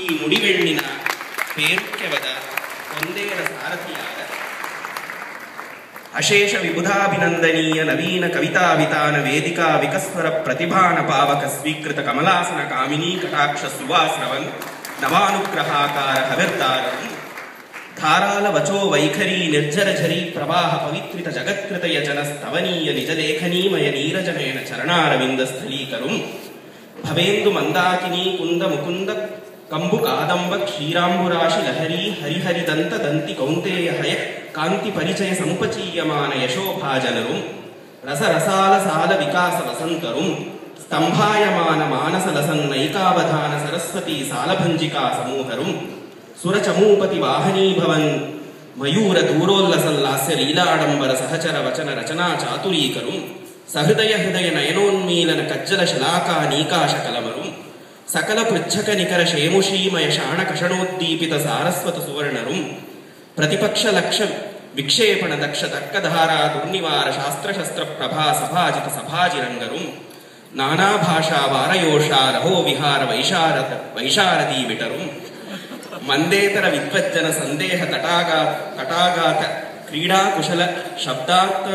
ಈ ಮುಡಿವೆಣ್ಣಿನ ಪೇರುಕ್ಯವದ ಕೊಂದೇರ ಸಾರಥಿಯಾದ ಅಶೇಷ ವಿಬುಧಾಭಿನಂದನೀಯ ನವೀನ ಕವಿತಾವಿತಾನ ವೇದಿಕಾ ವಿಕಸ್ವರ ಪ್ರತಿಭಾನ ಪಾವಕ ಸ್ವೀಕೃತ ಕಮಲಾಸನ ಕಾಮಿನೀ ಕಟಾಕ್ಷ ಸುವಾಸ್ರವನ್ ನವಾನುಗ್ರಹಾಕಾರ ಹವಿರ್ದಾರಂ ಧಾರಾಳ ವಚೋ ವೈಖರಿ ನಿರ್ಜರಝರಿ ಪ್ರವಾಹ ಪವಿತ್ರಿತ ಜಗತ್ಕೃತಯ ಜನ ಸ್ತವನೀಯ ನಿಜಲೇಖನೀಮಯ ನೀರಜನಯನ ಚರಣಾರವಿಂದ ಸ್ಥಳೀಕರುಂ ಭವೇಂದು ಮಂದಾಕಿನಿ ಕುಂದ ಮುಕುಂದ ಕಂಬು ಕಾದಂಬ ಕ್ಷೀರಾಂಬುರಾಶಿ ಲಹರಿ ಹರಿಹರಿದಂತ ದಂತಿ ಕೌಂತೆಯ ಹಯ ಕಾಂತಿ ಪರಿಚಯ ಸಂಪಚೀಯಮಾನ ಯಶೋಭಾಜನರುಂ ರಸರಸಾಲ ಸಾಲ ವಿಕಾಸ ವಸಂತರುಂ ಸ್ತಂಭಾಯಮಾನ ಮಾನಸ ಲಸನ್ನೈಕಾವಧಾನ ಸರಸ್ವತಿ ಸಾಲಭಂಜಿಕಾ ಸಮೂಹರುಂ ಸುರಚಮೂಪತಿ ವಾಹನೀಭವನ್ ಮಯೂರ ದೂರೋಲ್ಲಸಲ್ಲಾಸ್ಯ ಲೀಲಾಡಂಬರ ಸಹಚರ ವಚನ ರಚನಾ ಚಾತುರೀಕರುಂ ಸಹೃದಯ ಹೃದಯ ನಯನೋನ್ಮೀಲನ ಕಜ್ಜಲ ಶಲಾಕಾ ನೀಕಾಶ ಕಲಮರುಂ ಸಕಲ ಪೃಚ್ಛಕ ನಿಕರ ಶೇಮುಷೀಮಯ ಶಾಣ ಕಷಣೋದ್ದೀಪಿತ ಸಾರಸ್ವತ ಸುವರ್ಣರುಂ ಪ್ರತಿಪಕ್ಷ ಲಕ್ಷ ವಿಕ್ಷೇಪಣ ದಕ್ಷ ತರ್ಕಧಾರಾ ದುರ್ನಿವಾರ ಶಾಸ್ತ್ರಶಸ್ತ್ರ ಪ್ರಭಾ ಸಭಾಜಿತ ಸಭಾಜಿರಂಗರುಂ ನಾನಾ ಭಾಷಾ ವಾರಯೋಷಾ ರಹೋ ವಿಹಾರ ವೈಶಾರದೀ ವಿಟರುಂ ಮಂದೇತರ ವಿದ್ವಜ್ಜನ ಸಂದೇಹ ತಟಾಗಾತ ಕ್ರೀಡಾ ಕುಶಲ ಶಬ್ದಾರ್ಥ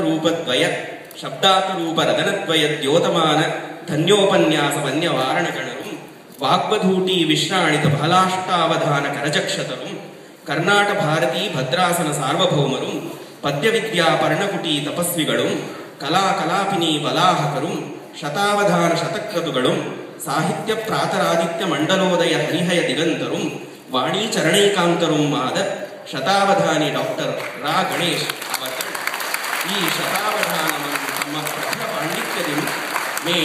ರೂಪ ರದನದ್ವಯ ದ್ಯೋತಮಾನ ಧನ್ಯೋಪನ್ಯಾಸ ವನ್ಯವಾರಣಗಣರುಂ ವಾಗ್ವಧೂಟಿ ವಿಶ್ರಾಣಿತ ಬಹಲಾಷ್ಟಾವಧಾನ ಕರಜಕ್ಷತರುಂ ಕರ್ನಾಟ ಭಾರತೀ ಭದ್ರಾಸನ ಸಾರ್ವಭೌಮರುಂ ಪದ್ಯವಿದ್ಯಾ ಪರ್ಣಕುಟಿ ತಪಸ್ವಿಗಳುಂ ಕಲಾಕಲಾಪಿನಿ ಬಲಾಹಕರುಂ ಶತಾವಧಾನ ಶತಕ್ರತುಗಳುಂ ಸಾಹಿತ್ಯ ಪ್ರಾತರಾದಿತ್ಯ ಮಂಡಲೋದಯ ಹರಿಹಯ ದಿಗಂತರುಂ ವಾಣಿ ಚರಣೈಕಾಂತರುಂ ಆದ ಶತಾವಧಾನಿ ಡಾಕ್ಟರ್ ರಾ ಗಣೇಶ್ ಅವರು ಈ ಶತಾವಧಾನವನ್ನು ತಮ್ಮ ಪ್ರಖರ ಪಾಂಡಿತ್ಯದಿಂದ ಮೇ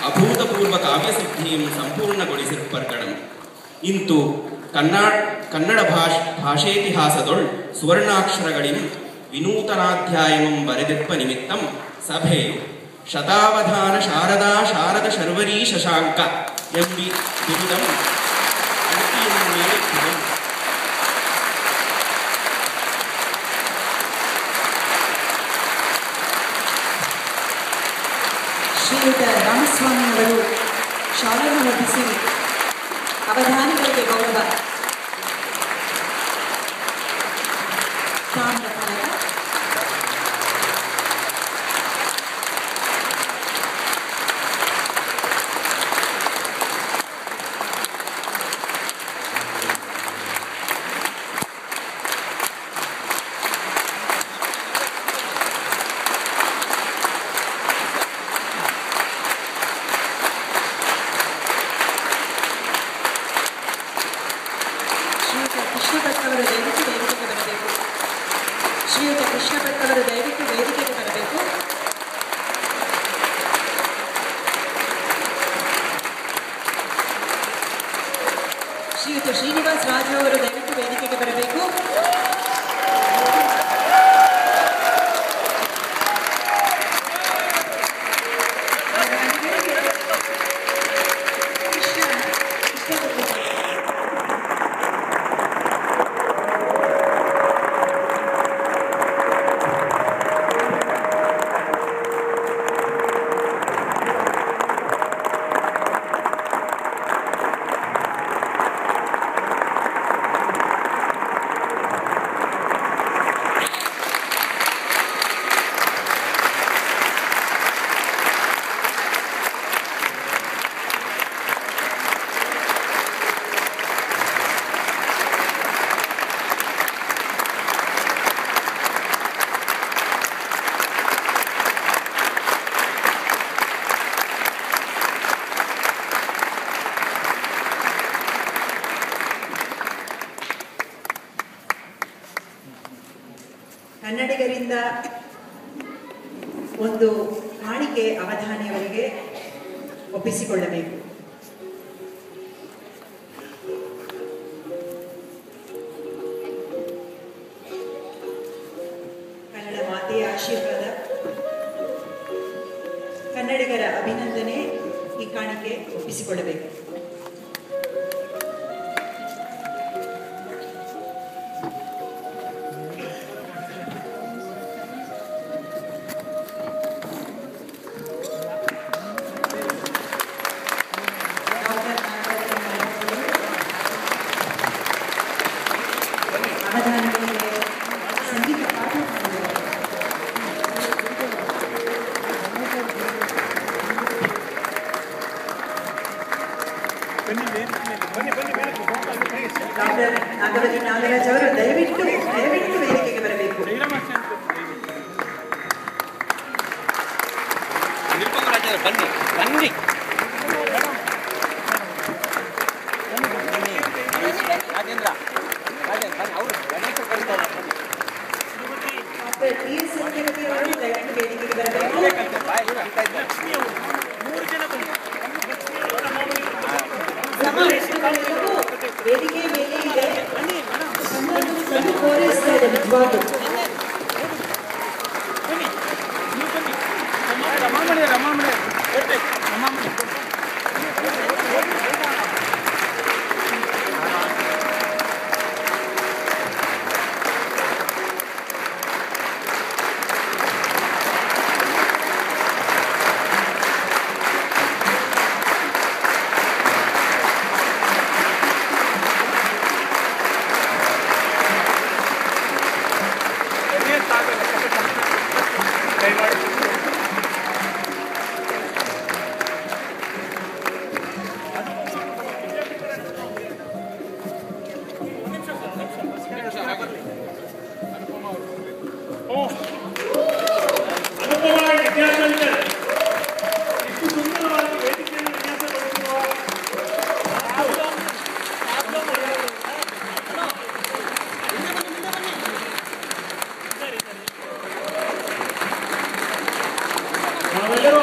ಅಭೂತಪೂರ್ವ ಕಾವ್ಯಸಿದ್ಧಿಯನ್ನು ಸಂಪೂರ್ಣಗೊಳಿಸಿರ್ಪರ್ಗಣಂ ಇಂತು ಕನ್ನಡ ಭಾಷೇತಿಹಾಸದೊಳ್ ಸುವರ್ಣಾಕ್ಷರಗಳಿಂ ವಿನೂತನಾಧ್ಯಾಯಮಂ ಬರೆದಿರ್ಪ ನಿಮಿತ್ತಂ ಸಭೆಯು ಶತಾವಧಾನ ಶಾರದ ಶರ್ವರೀ ಶಶಾಂಕ ಎಂಬಿ ಬಿರುದಂ ಶ್ರೀಯುತ ರಾಮಸ್ವಾಮಿ ಅವರು ಶಾಲೆಯನ್ನು ಹೊರಡಿಸಿ ಅವಧಾನಿಗಳಿಗೆ ಗೌರವ ಶ್ರೀಯುತ ಕೃಷ್ಣ ಭಟ್ ಅವರು ದಯವಿಟ್ಟು ವೇದಿಕೆಗೆ ಬರಬೇಕು. ಶ್ರೀಯುತ ಶ್ರೀನಿವಾಸ್ ರಾಜು ಅವರು ದಯವಿಟ್ಟು ವೇದಿಕೆಗೆ ಬರಬೇಕು. ಕನ್ನಡಿಗರಿಂದ ಒಂದು ಕಾಣಿಕೆ ಅವಧಾನಿಯವರಿಗೆ ಒಪ್ಪಿಸಿಕೊಳ್ಳಬೇಕು. ಕನ್ನಡ ಮಾತೆಯ ಆಶೀರ್ವಾದ, ಕನ್ನಡಿಗರ ಅಭಿನಂದನೆ, ಈ ಕಾಣಿಕೆ ಒಪ್ಪಿಸಿಕೊಳ್ಳಬೇಕು. ಡಾಕ್ಟರ್ ನಾಗವತಿ ನಾಗರಾಜ್ ಅವರು ದಯವಿಟ್ಟು ವೇದಿಕೆಗೆ ಬರಬೇಕು. ಬನ್ನಿ ಸತ್ಯವತಿ ಅವರು ದಯವಿಟ್ಟು ವೇದಿಕೆಗೆ ಬರಬೇಕು. ಸಮಾವೇಶಗಳೆಲ್ಲವೂ ವೇದಿಕೆಯ ಮೇಲೆ ಇದೆ. ಸಂಬಂಧವನ್ನು ಕೋರಿಸ್ತಾ ಇದೆ ನಿಜವಾಗ್ಲೂ. ನಾವೆಲ್ಲರೂ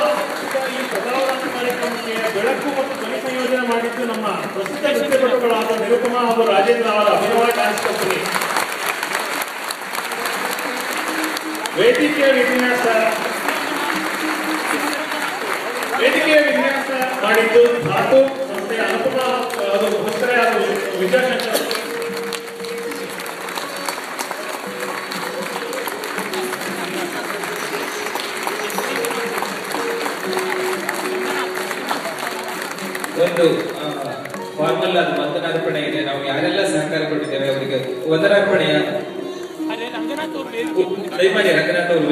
ಈ ಪ್ರಧಾನ ಕಾರ್ಯಕ್ರಮಕ್ಕೆ ಬೆಳಕು ಮತ್ತು ಧ್ವನಿ ಸಂಯೋಜನೆ ಮಾಡಿದ್ದು ನಮ್ಮ ಪ್ರಸಿದ್ಧ ನೃತ್ಯಪಟುಗಳಾದ ನಿರುಪಮಾ ಹಾಗೂ ರಾಜೇಂದ್ರ ಅವರ ಅಭಿನವ ಡ್ಯಾನ್ಸ್ ಕಂಪನಿ. ವೇದಿಕೆಯ ವಿನ್ಯಾಸ ಮಾಡಿದ್ದು ಧಾತು ಸಂಸ್ಥೆಯ ಅನುಪಮಾ ಅದು ಹೊಸರೆ ಹಾಗೂ ವಿದ್ಯಾಶಂಕರ್. ಒಂದು ಫಾರ್ಮಲ್ ಆದ ವಂದನಾರ್ಪಣೆ ಇದೆ. ನಾವು ಯಾರೆಲ್ಲ ಸಹಕಾರ ಕೊಟ್ಟಿದ್ದೇವೆ ಅವರಿಗೆ ವಂದನಾರ್ಪಣೆಯ ದಯಮಾಡಿ ರಂಗನಾಥ್ ಅವರು